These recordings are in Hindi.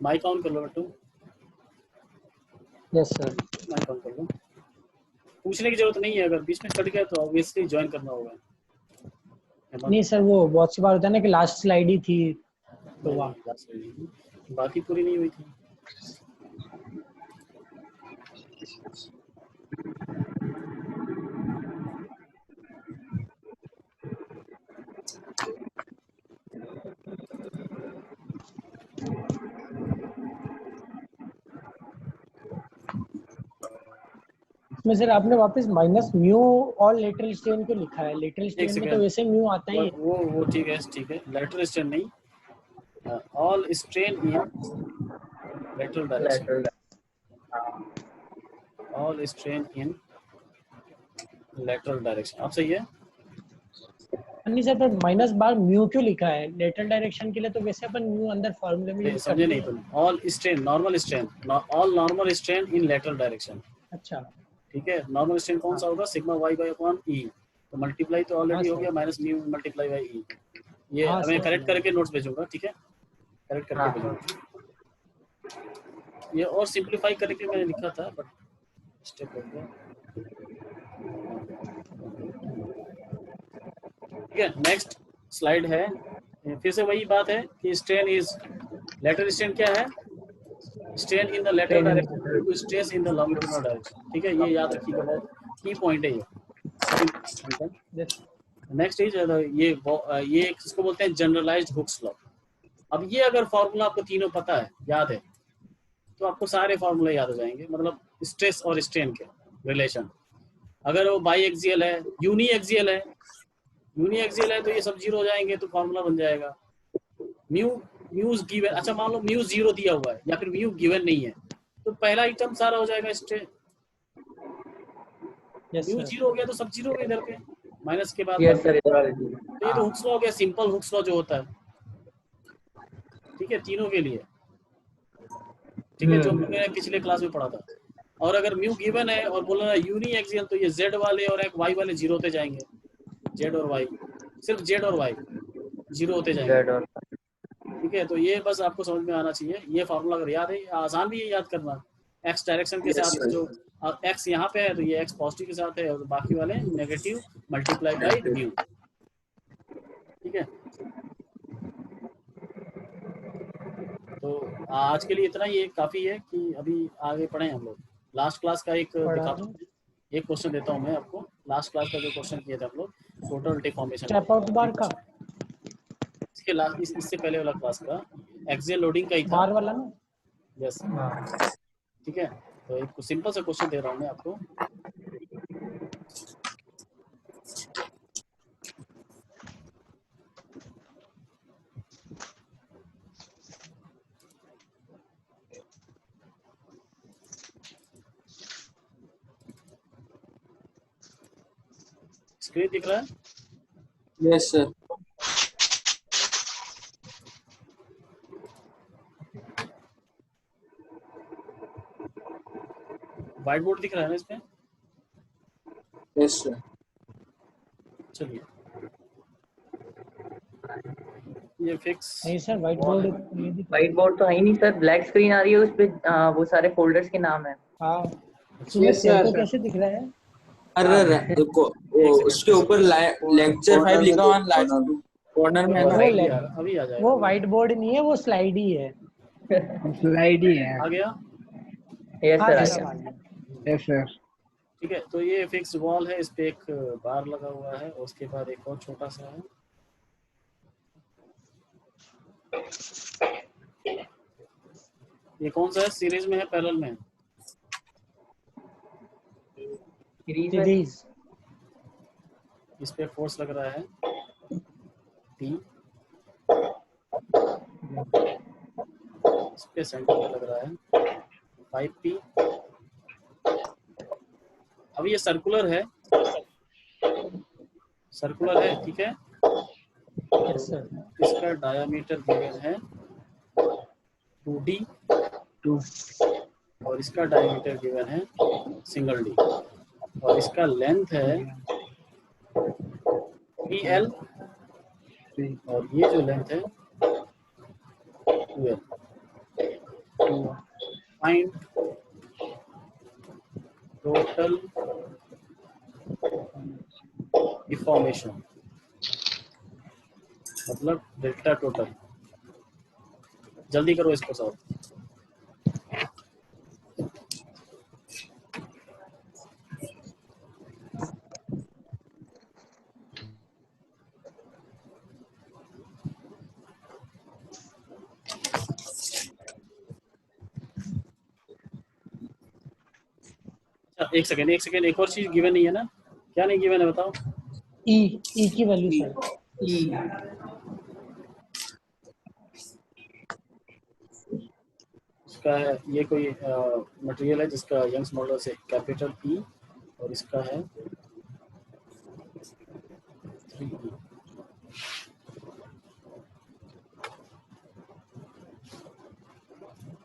माइक ऑन कर लो बेटू। Yes sir. माइक ऑन कर लो। पूछने की जरूरत नहीं है, अगर बीच में कट गया तो ऑब्वियसली ज्वाइन करना होगा। नहीं सर, वो बहुत सी बार होता है ना कि लास्ट स्लाइड ही थी तो नहीं, बाकी पूरी नहीं हुई थी। इसमें सर आपने वापस माइनस म्यू और लेटरल स्ट्रेन क्यों लिखा है? लेटरल एक स्ट्रेन में तो सेकेंड, वैसे म्यू आता ही है। वो ठीक है, ठीक है। लेटरल स्ट्रेन नहीं, all strain in lateral direction, all strain in lateral direction. आप सही है। नहीं सर, पर माइनस बार म्यू क्यों लिखा है? लेटरल डायरेक्शन के लिए तो वैसे अपन म्यू अंदर फॉर्मूले में यूज समझे करते नहीं हैं। तुम? All strain, normal strain, all normal strain in lateral direction. अच्छा, ठीक है, नॉर्मल स्ट्रेन कौन सा होगा? सिग्मा वाई बाई अपॉन ई। तो मल्टीप्लाई तो हाँ ऑलरेडी हो सर। गया, minus mu multiply by E. ये हाँ मैं सर करेक्ट समझ करके गया। नोट्स भेजूंगा, ठीक है, करेक्ट करके भेजूंगा। ये और सिंप्लीफाई करके मैंने लिखा था बट स्टेप हो गया। ठीक है, नेक्स्ट स्लाइड है। फिर से वही बात है कि स्ट्रेन इज, लेटरल स्ट्रेन क्या है? Strain in the lateral direction due to stress in the longitudinal direction. ठीक है, ये याद रखिएगा, बहुत की पॉइंट है ये। यस। नेक्स्ट इज ये इसको बोलते हैं जनरलाइज्ड हुक्स लॉ। अब ये अगर फॉर्मूला आपको तीनों पता है, याद है, तो आपको सारे फॉर्मूले याद हो जाएंगे, मतलब स्ट्रेस और स्ट्रेन के रिलेशन। अगर वो बाई एक्सियल है, यूनी एक्सियल है, तो ये सब जीरो हो जाएंगे, तो फॉर्मूला बन जाएगा म्यूज गिवन। अच्छा, मान लो म्यू जीरो दिया हुआ है या फिर म्यू गिवन नहीं है, तो पहला आइटम सारा हो जाएगा strain. Yes mu sir. Zero हो गया तो सब जीरो हो गए इधर के, माइनस के बाद यस सर। तो ये तो हुक्स लॉ हो गया, सिंपल हुक्स लॉ जो होता है। ठीक है, तीनों के लिए। ठीक है, जो मैंने पिछले क्लास में पढ़ा था। और अगर म्यू गिवन है और बोला यूनी एक्सियल, तो ये जेड वाले और एक वाई वाले जीरो होते जाएंगे। जेड और वाई, सिर्फ जेड और वाई जीरो होते जाएंगे। ठीक है, तो ये बस आपको समझ में आना चाहिए। ये फार्मूला अगर याद है, आसान भी है याद करना। एक्स डायरेक्शन के साथ जो एक्स यहाँ पे है, तो ये एक्स पॉजिटिव के साथ है और बाकी वाले नेगेटिव मल्टीप्लाई बाई म्यू। ठीक है, तो आज के लिए इतना ही काफ़ी है कि अभी आगे पढ़ें हम लोग। लास्ट क्लास का एक दिखाता हूँ, एक क्वेश्चन देता हूँ मैं आपको। लास्ट क्लास का जो क्वेश्चन किया था हम लोग, टोटल डिफॉर्मेशन स्टेप आउट बार का, इसके लास्ट इससे पहले वाला क्लास का एक्सियल लोडिंग का ही था। बार वाला ना। यस, ठीक है। तो एक सिंपल सा क्वेश्चन दे रहा हूँ मैं आपको। स्क्रीन दिख रहा है? Yes sir. व्हाइट बोर्ड दिख रहा है ना इसमें? Yes sir. चलिए, ये फिक्स नहीं सर, व्हाइट बोर्ड नहीं दिख रहा। व्हाइट बोर्ड तो है ही नहीं सर, ब्लैक स्क्रीन आ रही है, उस पे वो सारे फोल्डर्स के नाम है। हाँ, इसमें सेंटर कैसे दिख रहा है? अरे उसके ऊपर लेक्चर 5 लिखा हुआ है कॉर्नर में ना। अभी आ जाएगा। वो व्हाइट बोर्ड नहीं है, वो स्लाइड ही है। स्लाइड ही है। आ गया? यस हाँ सर, आ सर, गया। आ गया। Yes sir. ठीक है, तो ये फिक्स वॉल है, इस पे एक बार लगा हुआ है, उसके बाद एक और छोटा सा है। ये कौन सा है? सीरीज में है, पैरेलल में है? सीरीज। इस पे फोर्स लग रहा है T, इस पे सेंटर पे लग रहा है 5P। अब ये सर्कुलर है, ठीक है। Yes sir. इसका डायामीटर गिवन है 2D 2 और इसका डायमीटर गिवन है सिंगल डी, और इसका लेंथ है PL और ये जो लेंथ है 2L। फाइंड टोटल डिफॉर्मेशन, मतलब डेल्टा टोटल। जल्दी करो इसको सॉल्व। एक सेकेंड, एक और चीज गिवन नहीं है ना? क्या नहीं गिवन है बताओ? ई की वैल्यू सर। इसका है, ये कोई मटेरियल है जिसका यंग्स मॉडुलस है कैपिटल ई, और इसका है 3E।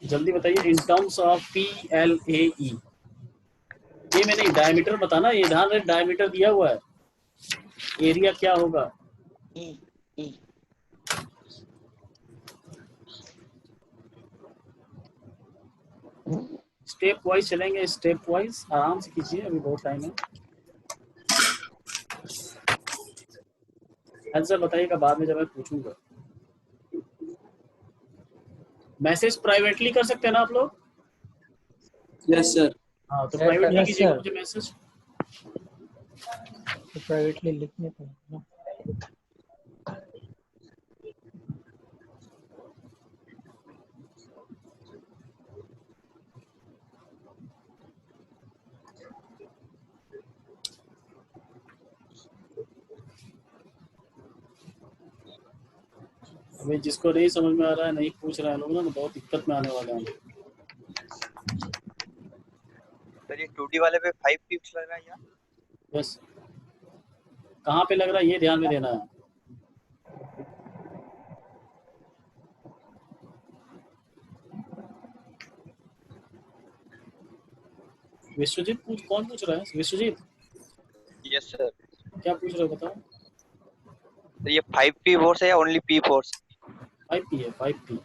जल्दी बताइए इन टर्म्स ऑफ PLAE। ये मैंने डायमीटर बताना, ये ध्यान रहे डायमीटर दिया हुआ है, एरिया क्या होगा? स्टेप वाइज चलेंगे, स्टेप वाइज आराम से कीजिए, अभी बहुत टाइम है। आंसर बताइएगा बाद में जब मैं पूछूंगा। मैसेज प्राइवेटली कर सकते हैं ना आप लोग? Yes sir. हाँ तो प्राइवेटली Yes, कीजिएगा sir. मुझे मैसेज। तो प्राइवेटली लिखने पड़ेगा ना। अभी जिसको नहीं समझ में आ रहा है, नहीं पूछ रहे हैं लोग ना, तो बहुत दिक्कत में आने वाले हैं। सर ये 2D वाले पे 5 पिप्स लग रहा है यार। बस कहाँ पे लग रहा है ये ध्यान में देना है। विश्वजीत कौन पूछ रहा है? Vishwajit yes sir. क्या पूछ रहे हो बताओ? सर ये 5P फोर्स है या ओनली P फोर्स? 5P है, 5P।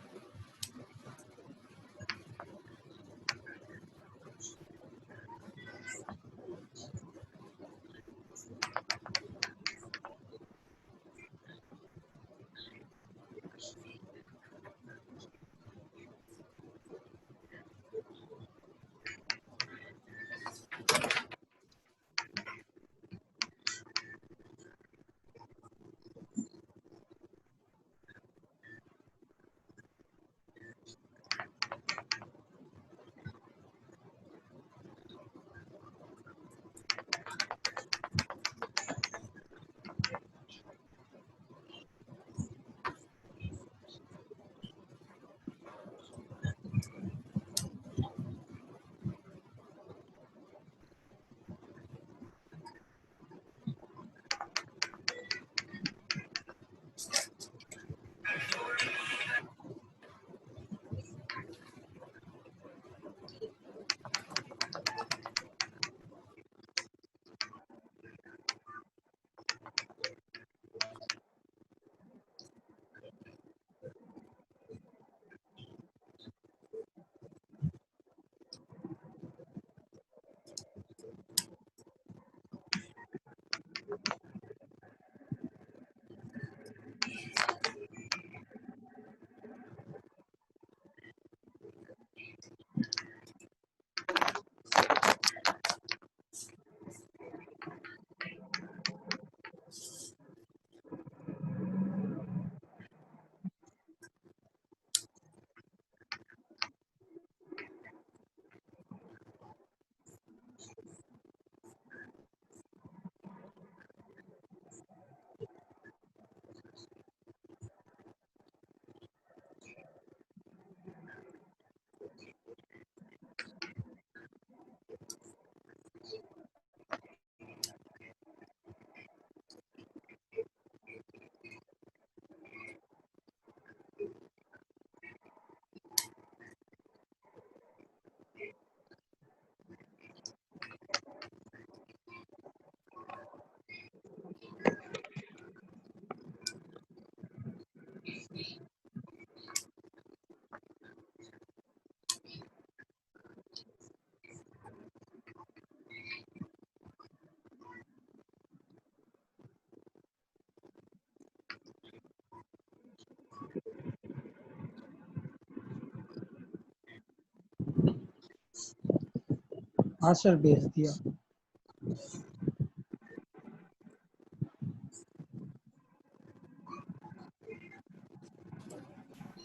हाँ सर भेज दिया।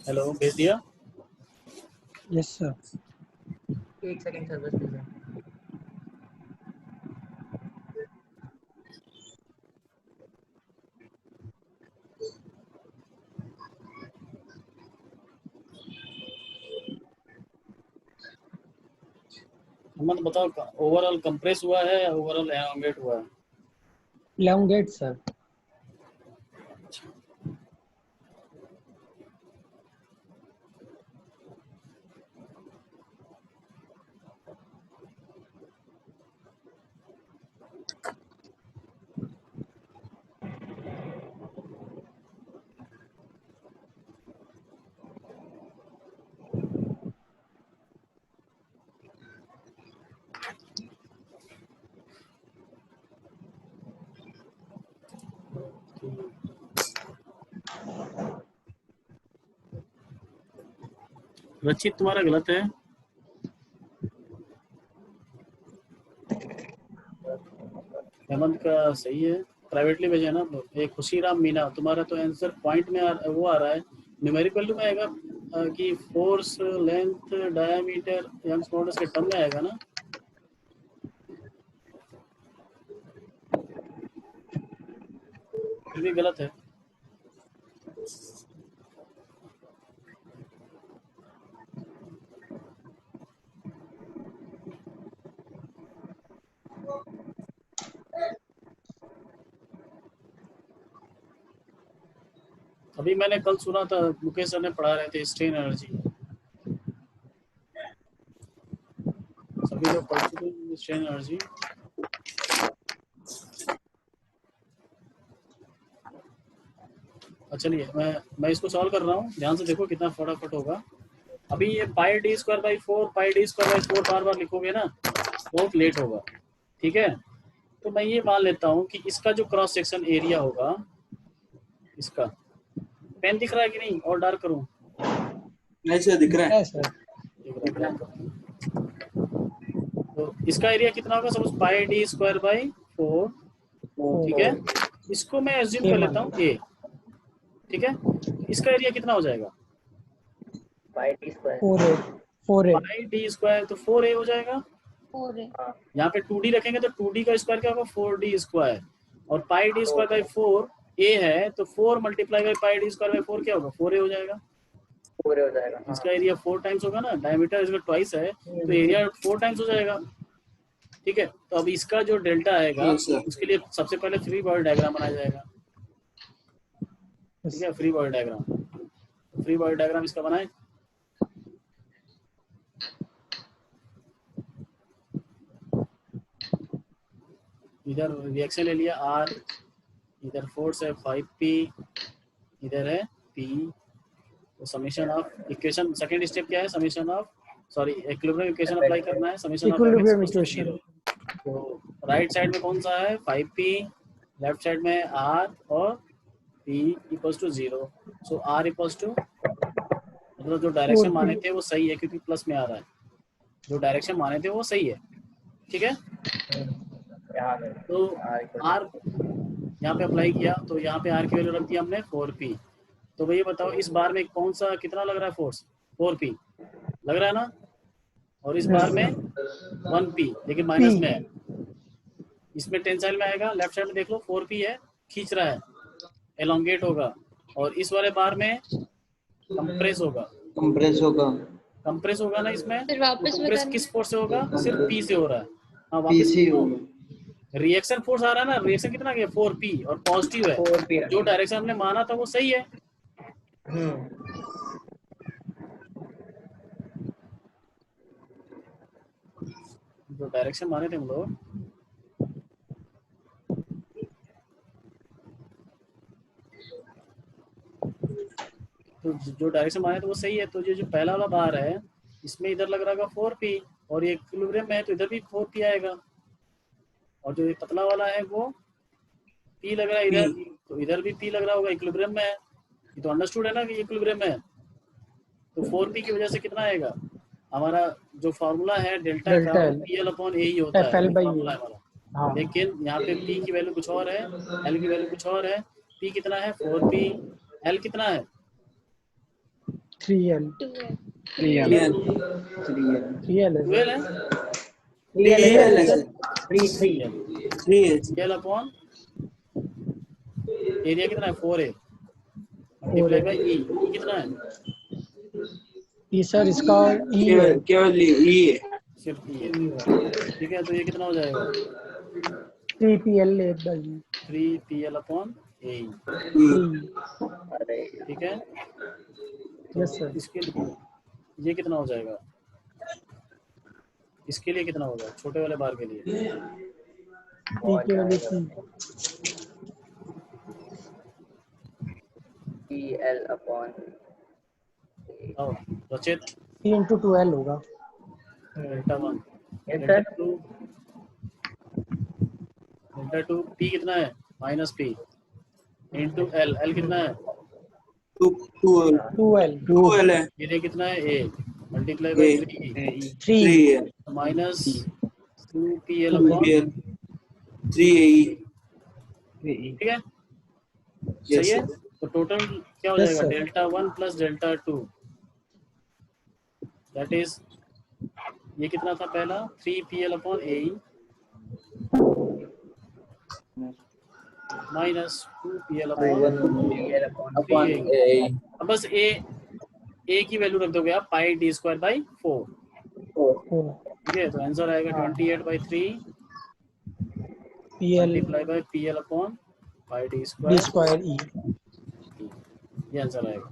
हेलो, भेज दिया? Yes sir. एक सेकंड सर बस please। मत बताओ, ओवरऑल कंप्रेस हुआ है या ओवरऑल एलोंगेट हुआ है? elongate sir. रचित तुम्हारा गलत है। हेमंत का सही है, प्राइवेटली भेजा है ना। एक खुशीराम मीना, तुम्हारा तो आंसर पॉइंट में वो आ रहा है, न्यूमेरिक वैल्यू में आएगा कि force length diameter Young's modulus के टर्म में आएगा ना। फिर भी गलत है। अभी मैंने कल सुना था, मुकेश सर ने पढ़ा रहे थे स्ट्रेन एनर्जी, सभी लोग पढ़ चुके हैं स्ट्रेन एनर्जी। चलिए मैं इसको सॉल्व कर रहा हूँ, ध्यान से देखो कितना फटाफट होगा। अभी ये पाई डी स्क्वायर बाई 4 बार बार लिखोगे ना, बहुत लेट होगा, ठीक है। तो मैं ये मान लेता हूँ कि इसका जो क्रॉस सेक्शन एरिया होगा, इसका पेन दिख रहा है कि नहीं, और डार्क करूँ? नहीं सर दिख रहा है। सर दिख रहा है। तो इसका एरिया कितना होगा, suppose pi D square by 4, ठीक है। इसको मैं एज्यूम कर लेता हूँ ए, ठीक है। इसका एरिया कितना हो जाएगा? पाई डी स्क्वायर 4a पाई डी स्क्वायर तो 4a हो जाएगा। 4a यहाँ पे 2d रखेंगे तो 2d का स्क्वायर क्या होगा, 4d स्क्वायर, और पाई डी स्क्वायर बाई 4 a है, तो 4 multiply by pi D square by 4 क्या होगा, 4a हो जाएगा। 4 हो जाएगा। इसका एरिया 4 टाइम्स होगा ना, डायमीटर इसका ट्वाइस है, तो एरिया 4 टाइम्स हो जाएगा, ठीक है। तो अब इसका जो डेल्टा आएगा, Yes, sir. उसके लिए सबसे पहले फ्री बॉडी डायग्राम बनाया जाएगा, ठीक है। फ्री बॉडी डायग्राम इसका बनाए। इधर रिएक्शन ले लिया R, इधर फोर्स है 5P, इधर है P, तो summation of equation, second step क्या है, summation of equilibrium equation apply करना है, समेशन ऑफ इक्विलिब्रियम इक्वेशन। तो राइट साइड में कौन सा है 5P, लेफ्ट साइड में R और P equals to 0। So R equals to, मतलब जो डायरेक्शन माने थे वो सही है क्योंकि प्लस में आ रहा है, जो डायरेक्शन माने थे वो सही है, ठीक है। तो R यहाँ पे अप्लाई किया, तो यहाँ पे R की वैल्यू रख दी हमने 4P। तो भैया बताओ इस बार में कौन सा कितना लग रहा है फोर्स, 4P लग रहा है ना, और इस बार में 1P लेकिन माइनस में है, इसमें टेंसाइल में आएगा, लेफ्ट साइड में देख लो 4P है, खींच रहा है, एलोंगेट होगा, और इस वाले बार में कंप्रेस होगा ना इसमें। फिर वापस कंप्रेस बताना। किस फोर्स से होगा, सिर्फ P से हो रहा है। हाँ P वापस से होगा। रिएक्शन फोर्स आ रहा है ना, रिएक्शन कितना गया 4P और पॉजिटिव है, 4P जो डायरेक्शन हमने माना था वो सही है। जो डायरेक्शन माने थे हम लोग, तो जो डायरेक्शन माने थे वो सही है। तो ये जो पहला वाला बार है, इसमें इधर लग रहा है 4P, और ये इक्विलिब्रियम में है तो इधर भी 4P आएगा, और जो ये पतला वाला है वो P लग रहा है इधर, तो इधर भी P लग रहा होगा, इक्विलिब्रियम में है। ये तो अंडरस्टूड है ना कि इक्विलिब्रियम में है, तो 4P की वजह से कितना आएगा, हमारा जो फॉर्मूला है डेल्टा का डेल्टा एल पीएल अपॉन ए ही होता है, FL by फॉर्मूला A। है हमारा। हाँ लेकिन यहाँ पे पी की वैल्यू कुछ और है, एल की वैल्यू कुछ और है। पी कितना है 4p, एल कितना है 3L 3L 3L है 12 सर। है, 3L है है sir, sir 3 L upon area कितना है 4a 4 मल्टीप्लाई है बाई ई कितना है ई सर, इसका ई है केवल ई है सिर्फ ई है। ठीक है, तो ये कितना हो जाएगा 3PL by E 3pl upon ए। 3। अरे ठीक है, तो यस सर। इसके लिए ये कितना हो जाएगा, इसके लिए कितना होगा छोटे वाले बार के लिए E की वैल्यू 3 PL अपॉन आओ रचित 3 into 2L होगा। Delta 1 yes delta sir 2 delta 2 P कितना है minus P into L, L कितना है 2L 2L है ये कितना है ए मल्टीप्लाई बाई 3 3 है minus 2pl upon 2PL 3AE ठीक है यस सही है। तो टोटल क्या हो Yes, जाएगा sir. Delta 1 plus delta 2 that is ये कितना था पहला 3pl upon a minus 2pl upon PL upon upon 3a। अब बस ए की वैल्यू रख दोगे आप पाई डी स्क्वायर बाई 4। 4 ठीक है, तो आंसर आएगा 28/3 PL multiply by PL upon pi D D square, square E। ये आंसर आएगा।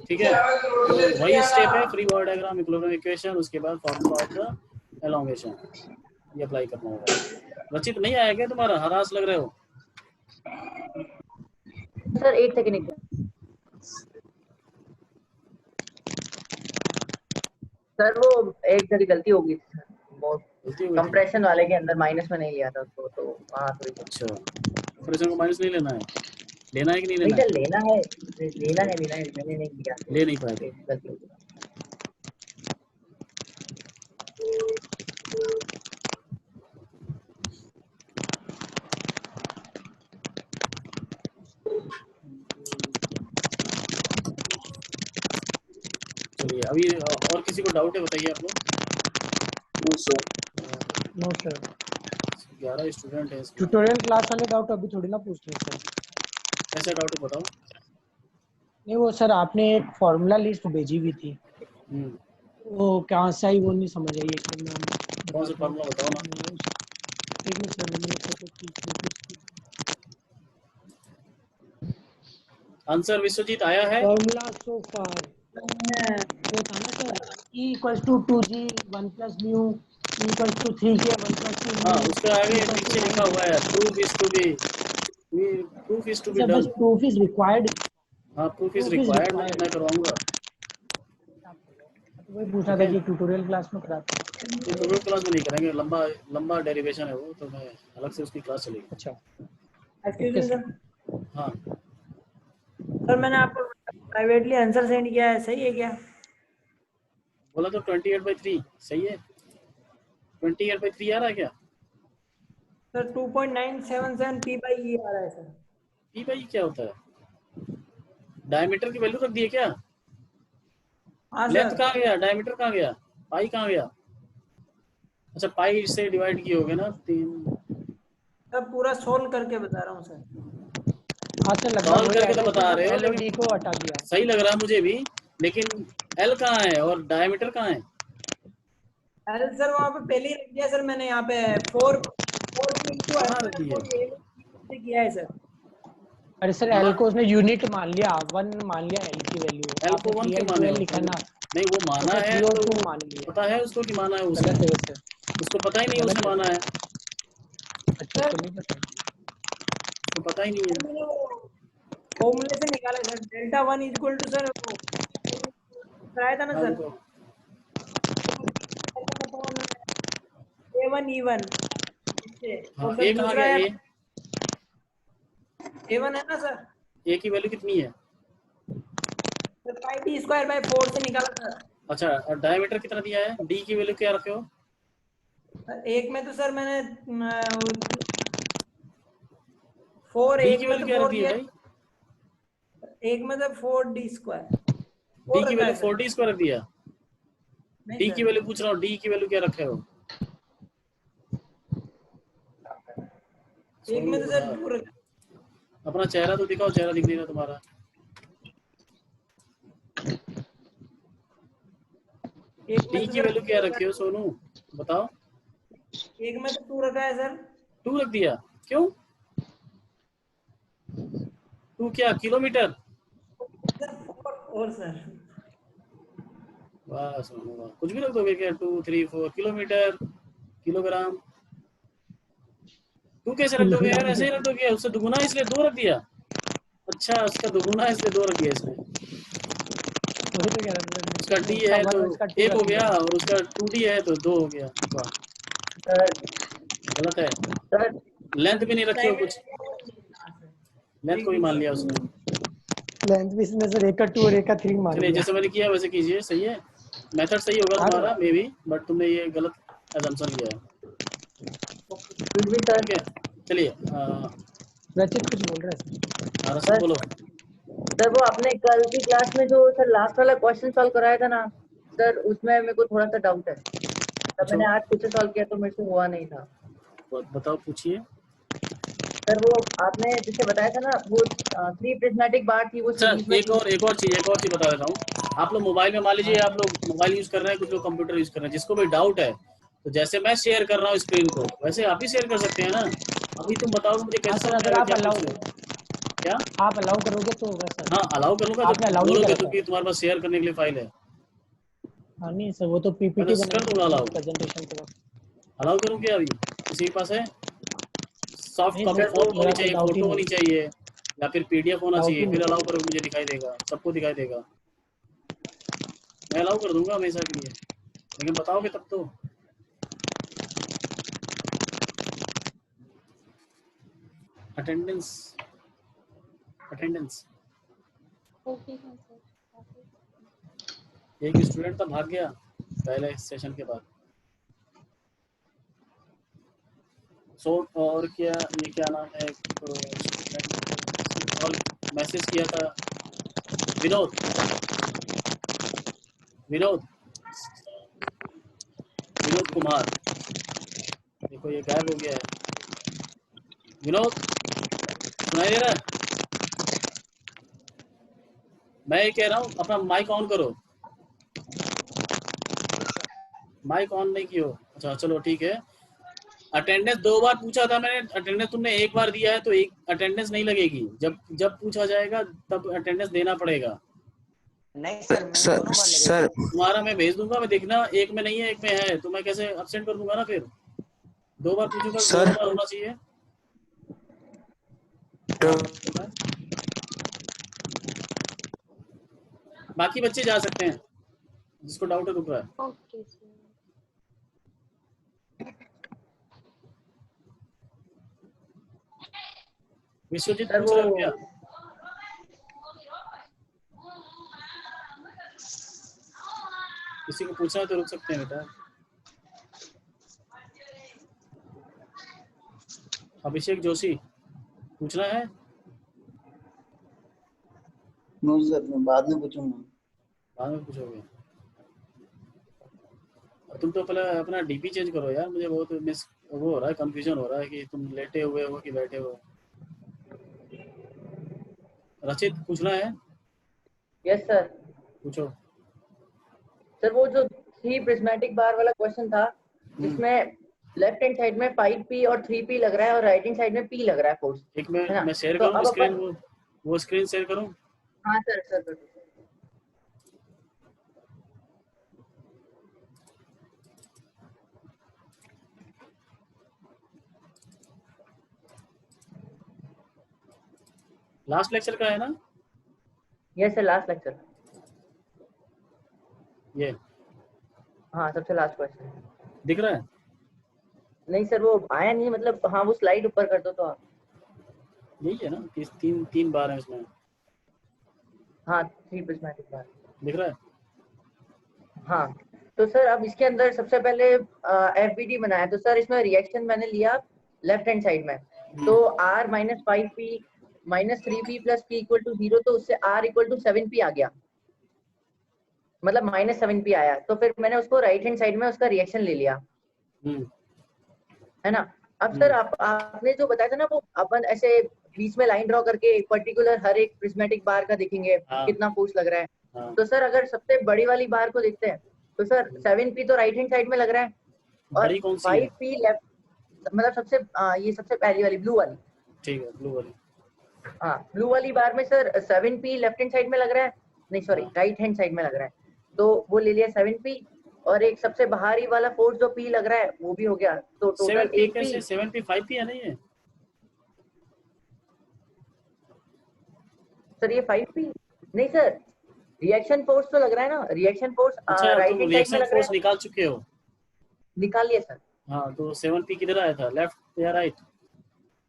ठीक है, तो वही स्टेप है free body diagram equilibrium equation, उसके बाद फॉर्मूला ऑफ द एलोंगेशन, ये अप्लाई करना होगा। रचित नहीं आया क्या तुम्हारा, हरास लग रहे हो? सर 1 सेकंड सर, वो एक जगह गलती हो गई थी सर, वो गलती हो गई थी? कंप्रेशन वाले के अंदर माइनस में नहीं लिया था उसको, तो वहाँ थोड़ी अच्छा, कंप्रेशन को माइनस नहीं लेना है, लेना है कि नहीं नहीं लेना सर, है? लेना है मैंने नहीं लिया, ले नहीं पाए थे। गलती हो गई। चलिए अभी और किसी को डाउट है बताइए आप लोग। नो सर, 11 स्टूडेंट है इसमें, ट्यूटोरियल क्लास वाले डाउट अभी थोड़ी ना पूछ रहे सर। कैसा डाउट है बताओ। नहीं वो सर आपने एक फॉर्मूला लिस्ट भेजी हुई थी, वो कहाँ से आई वो नहीं समझ आई। एक मिनट कौन सा फॉर्मूला बताओ ना। एक मिनट सर, मैंने फोटो खींची। आंसर विश्वजीत आया है? फॉर्मूला सो फार वो था ना sir, E equals to 2G 1 plus mu E equals to 3K 1 plus 2 हाँ, उसका आगे नीचे लिखा हुआ है proof is to be sir बस डन। Proof is required. हाँ, प्रूफ इज रिक्वायर्ड मैं करवाऊंगा। वही पूछा था कि ट्यूटोरियल क्लास में कराते हैं। ये ट्यूटोरियल क्लास में नहीं करेंगे, लंबा डेरिवेशन है वो, तो मैं अलग से उसकी क्लास चलेगी। अच्छा एक्सक्यूज मी सर, हाँ, सर मैंने आपको प्राइवेटली आंसर सेंड किया है, सही है क्या? बोला तो 28/3 सही है। 28/3 आ रहा है क्या? सर 2.977 p by e आ रहा है सर। पी भाई क्या होता है? डायमीटर की वैल्यू रख दी है क्या? हाँ लेंथ सर, कहाँ गया, डायमीटर कहाँ गया, पाई कहाँ गया? अच्छा, पाई से डिवाइड किए होगे ना 3। सर पूरा सोल्व करके बता रहा हूँ सर। हाँ सर लगभग सॉल्व वही करके आया तो बता रहे हो, L और लेकिन D को हटा दिया। सही लग रहा है मुझे भी, लेकिन एल कहाँ है और डायमीटर कहाँ है? अरे सर वहाँ पे पहले ही रख दिया सर मैंने, यहाँ पे 4 कहाँ रख दिया? किया है सर। अरे सर L को उसने यूनिट मान लिया, 1 मान लिया L की वैल्यू। एल को 1 क्यों माने? लिखा ना, नहीं वो माना है 3 और तो 2 मान लिया। पता है उसको कि माना है उसने, गलत है वैसे। उसको पता ही नहीं उसने माना है, अच्छा तो नहीं पता। उसको पता ही नहीं है। मैंने वो फॉर्मूले से निकाला sir, delta 1 equal to sir वो कराया था ना हाँ, सर, रुको। A1 E1 हाँ, और सर ए कहाँ दूसरा गया? है ए A1 है ना सर, ए की वैल्यू कितनी है? 5d²/4 से निकाला था। अच्छा, और डायमीटर कितना दिया है? डी की वैल्यू क्या रखे हो? एक में तो सर मैंने 4, डी एक की में वैल्यू तो क्या 4 रखी है दिया, भाई? एक में तो 4d² डी 4 की रखा वैल्यू है सर। 4d स्क्वायर रख दिया। नहीं डी सर, की वैल्यू पूछ रहा हूँ, डी की वैल्यू क्या रखे हो? एक में तो सर 2 रखा। अपना चेहरा तो दिखाओ, चेहरा दिख नहीं रहा तुम्हारा। एक में डी तो की सर वैल्यू 2 क्या रखा रखी हो सोनू, बताओ? है, एक में तो 2 रखा है सर। 2 रख दिया, क्यों? 2 क्या किलोमीटर? सर 4 और सर वाह सोनू वाह, कुछ भी रख दोगे क्या? 2 3 4 किलोमीटर, किलोग्राम। 2 कैसे रख दोगे यार? ऐसे ही रख दोगे, उससे दुगुना है इसलिए 2 रख दिया। अच्छा, उसका दुगुना है इसलिए 2 रख दिया इसने। वही तो कह रहा था उसका डी उसका है तो वन इसका 2 1 हो रख गया, दिया। और उसका 2d है तो 2 हो गया। वाह, सर गलत है। सर लेंथ भी नहीं रखी हो कुछ, लेंथ एक को भी मिनट मान सर। लिया उसने। लेंथ भी इसने सर एक का 2 और एक का 3 मान चलिए, लिया। जैसे मैंने किया वैसे कीजिए, सही है। मेथड सही होगा हाँ तो तुम्हारा मे बी, बट तुमने ये गलत assumption लिया है। फिर भी सर, ठीक है, चलिए रचित कुछ बोल रहा है रचित बोलो। सर वो आपने कल की क्लास में जो सर लास्ट वाला क्वेश्चन सॉल्व कराया था ना सर, उसमें मेरे को थोड़ा सा डाउट है। तब पूछो, मैंने आज खुद से सॉल्व किया तो मेरे से हुआ नहीं था। बताओ, पूछिए। सर वो आपने जैसे बताया था ना, वो 3 प्रिज्मेटिक बार थी, वो अच्छा, सीरीज में थी। एक और चीज बता देता हूँ। आप लोग मोबाइल में, मान लीजिए आप लोग मोबाइल यूज कर रहे हैं, कुछ लोग कंप्यूटर यूज कर रहे हैं, जिसको भी डाउट है तो जैसे मैं शेयर कर रहा हूँ स्क्रीन को, वैसे आप भी शेयर कर सकते हैं ना। अभी तुम बताओगे मुझे हाँ कैसे सर, समझ अगर आएगा आप क्या अलाउ पूछ रहे हो? क्या? आप अलाउ करोगे तो होगा सर। हाँ, अलाउ करूंगा आपने जब अलाउ नहीं बोलोगे करा तो था। कि तुम्हारे पास शेयर करने के लिए फाइल है। हाँ नहीं सर, वो तो मैं पीपीटी तो कर बनाई थी दूंगा मैंने अलाउ। प्रेजेंटेशन के वक्त। अलाउ करूँ क्या अभी? किसी के पास है? सॉफ्ट नहीं कॉपी सर सर, वो फॉर्म होनी मेरा कोई चाहिए, डाउट ही फोटो नहीं होनी है। चाहिए, या फिर पीडीएफ होना डाउट चाहिए, ही नहीं फिर है अलाउ सर। करोगे मुझे दिखाई देगा, सबको दिखाई देगा। मैं अलाउ कर दूंगा हमेशा के लिए, लेकिन बताओगे तब तो। Attendance, attendance. एक स्टूडेंट तो भाग गया पहले सेशन के बाद। सो और क्या, ये क्या नाम है, तो स्टूडेंट कॉल मैसेज किया था, विनोद, विनोद, विनोद कुमार। देखो ये गायब हो गया है। विनोद, सुनाई दे रहा है? मैं ये कह रहा हूँ, अपना माइक ऑन करो। माइक ऑन नहीं किया हो? अच्छा चलो ठीक है। अटेंडेंस 2 बार पूछा था मैंने, अटेंडेंस तुमने 1 बार दिया है तो एक अटेंडेंस नहीं लगेगी। जब जब पूछा जाएगा तब अटेंडेंस देना पड़ेगा। नहीं सर, मैंने सर दोनों बार लगाई। सर तुम्हारा मैं भेज दूंगा, मैं देखना एक में नहीं है एक में है, तो मैं कैसे अब्सेंट कर दूंगा ना। फिर 2 बार पूछूंगा, सर दोनों बार होना चाहिए। हाँ बोल रहा है। बाकी बच्चे जा सकते हैं, जिसको डाउट है रुक रहा है। Okay sir. विश्वजीत सर पूछ वो रहे हो क्या? किसी को पूछना है तो रुक सकते हैं बेटा। अभिषेक जोशी, पूछना है? नो सर, मैं बाद में पूछूंगा। बाद में पूछोगे? तुम तो पहले अपना डीपी चेंज करो यार, मुझे बहुत मिस वो हो रहा है, कंफ्यूजन हो रहा है कि तुम लेटे हुए हो कि बैठे हो। रचित, पूछना है? Yes sir. पूछो। सर वो जो 3 प्रिज्मेटिक बार वाला क्वेश्चन था, जिसमें लेफ्ट हैंड साइड में 5p और 3p लग रहा है और राइट हैंड साइड में p लग रहा है फोर्स, एक है ना? मैं शेयर तो करूँ अब स्क्रीन, अपन, वो स्क्रीन शेयर करूँ? हाँ सर सर। लास्ट लेक्चर का है ना यस सर, लास्ट लेक्चर। ये? हाँ, सबसे लास्ट क्वेश्चन। दिख रहा है? नहीं सर, वो आया नहीं, मतलब हाँ वो स्लाइड ऊपर कर दो तो आप। यही है ना, तीन तीन बार है इसमें। हाँ 3 प्रिज्मेटिक बार दिख रहा है? हाँ। तो सर अब इसके अंदर सबसे पहले एफबीडी बनाया, तो सर इसमें रिएक्शन मैंने लिया लेफ्ट हैंड साइड में, तो R minus 5P minus 3P plus P equal to 0, तो उससे R इक्वल टू 7P आ गया, मतलब माइनस 7P आया। तो फिर मैंने उसको राइट हैंड साइड में उसका रिएक्शन ले लिया, है ना। अब सर आपने जो बताया था ना, वो अपन ऐसे बीच में लाइन ड्रॉ करके एक पर्टिकुलर हर एक प्रिज्मेटिक बार का देखेंगे कितना फोर्स लग रहा है। तो सर अगर सबसे बड़ी वाली बार को देखते हैं तो सर 7P तो राइट हैंड साइड में लग रहा है और 5P लेफ्ट, मतलब सबसे ये सबसे पहली वाली ब्लू वाली, ठीक है, ब्लू वाली। हाँ ब्लू वाली बार में sir 7P left hand side में लग रहा है, नहीं सॉरी राइट हैंड साइड में लग रहा है, तो वो ले लिया 7P, और एक सबसे बाहरी वाला फोर्स जो P लग रहा है वो भी हो गया, तो टोटल 8P। 7P 5P है नहीं है सर ये 5P नहीं सर, रिएक्शन फोर्स तो लग रहा है ना, रिएक्शन फोर्स अच्छा, राइट तुम हैंड साइड में रिएक्शन लग रहा फोर्स है, निकाल चुके हो? निकाल लिया सर। हाँ, तो 7P किधर आया था, लेफ्ट या राइट?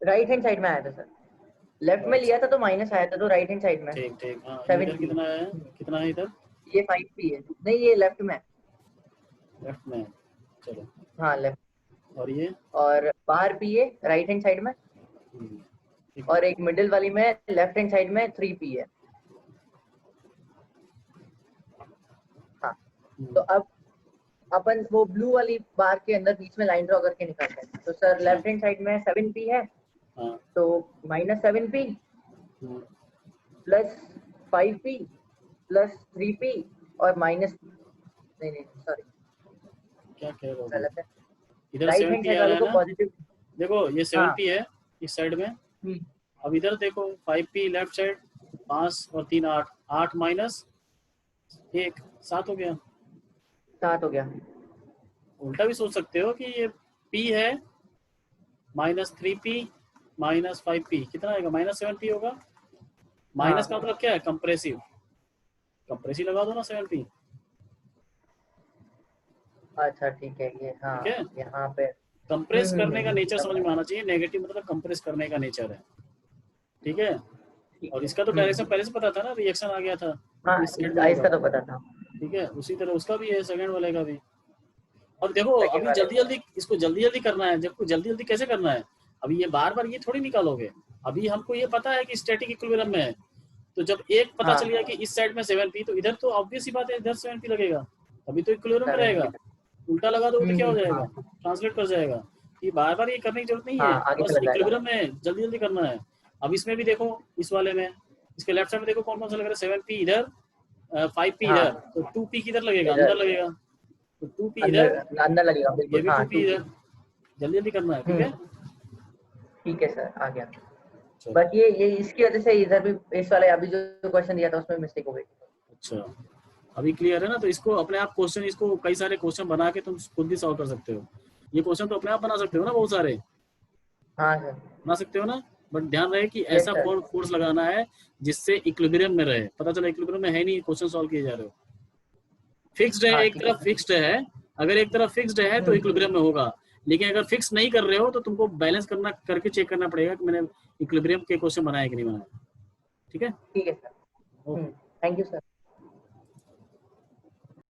राइट हैंड साइड में आया था सर, लेफ्ट में लिया था तो माइनस आया था, तो राइट हैंड साइड में ठीक ठीक। हाँ, 7P इधर कितना है, कितना है इधर? ये 5P है, नहीं ये लेफ्ट में, लेफ्ट में, चलो। हाँ लेफ्ट, और ये और बाहर P है राइट हैंड साइड में, ठीक है। और एक मिडिल वाली में लेफ्ट हैंड साइड में 3P है। हाँ तो अब अपन वो ब्लू वाली बार के अंदर बीच में लाइन ड्रॉ करके निकालते हैं, तो सर लेफ्ट हैंड साइड में 7P है, हाँ, तो minus 7P plus 5P plus 3P और माइनस, नहीं सॉरी क्या कह रहे हो? गलत है, इधर राइट हैंड 7P साइड आ वाले रहा को है ना, पॉजिटिव। देखो ये 7P है इस साइड में, अब इधर देखो 5P लेफ्ट साइड, 5 और 3 8, 8 माइनस 1 7 हो गया। 7 हो गया। उल्टा भी सोच सकते हो कि ये P है माइनस 3P माइनस 5P, कितना आएगा, माइनस 7P होगा। माइनस का मतलब क्या है, कंप्रेसिव, कंप्रेसिव लगा दो ना 7P। अच्छा ठीक है, ये हाँ ठीक है, यहाँ पे कंप्रेस करने का नेचर समझ में आना चाहिए, नेगेटिव मतलब कंप्रेस करने का नेचर है, ठीक है। और इसका तो डायरेक्शन पहले से पता था ना, रिएक्शन आ गया था, हाँ इसका तो पता था, ठीक है। उसी तरह उसका भी है, सेकंड वाले का भी। और देखो अभी जल्दी जल्दी इसको जल्दी जल्दी करना है, जब जल्दी जल्दी कैसे करना है, अभी ये बार बार ये थोड़ी निकालोगे, अभी हमको ये पता है कि स्टैटिक इक्विलिब्रियम में है, तो जब एक पता चल गया कि इस साइड में 7P, तो इधर तो ऑब्वियस ही बात है इधर 7P लगेगा, अभी तो इक्विलिब्रियम में रहेगा। उल्टा लगा दो तो क्या हो जाएगा, ट्रांसलेट कर जाएगा। ये बार बार ये करने की जरूरत नहीं है, बस इक्विलिब्रियम में जल्दी जल्दी करना है। अब इसमें भी देखो, इस वाले में, इसके लेफ्ट साइड में देखो कौन कौन सा लग रहा है, 7P इधर, 5P इधर, तो 2P किधर लगेगा, अंदर लगेगा, तो 2P इधर अंदर लगेगा, ये भी 2P इधर, जल्दी जल्दी करना है, ठीक है। ठीक है सर, आ गया। बस ये इसकी वजह से इधर भी इस वाले अभी जो क्वेश्चन दिया था उसमें मिस्टेक हो गई। अच्छा, अभी क्लियर है ना, तो इसको अपने आप क्वेश्चन, इसको कई सारे क्वेश्चन बना के तुम खुद भी सॉल्व कर सकते हो। ये क्वेश्चन तो अपने आप बना सकते हो ना, बहुत सारे हाँ सर बना सकते हो ना, बट ध्यान रहे कि ऐसा फोर्स लगाना है जिससे इक्विलिब्रियम में रहे, पता चला इक्विलिब्रियम में है नहीं, क्वेश्चन सॉल्व किए जा रहे हो। फिक्स्ड है, एक तरफ फिक्स्ड है, अगर एक तरफ फिक्स्ड है तो इक्विलिब्रियम में होगा, लेकिन अगर फिक्स नहीं कर रहे हो तो तुमको बैलेंस करना करके चेक करना पड़ेगा कि मैंने इक्विलिब्रियम के क्वेश्चन बनाया कि नहीं बनाया, ठीक है। ठीक है सर, थैंक यू सर।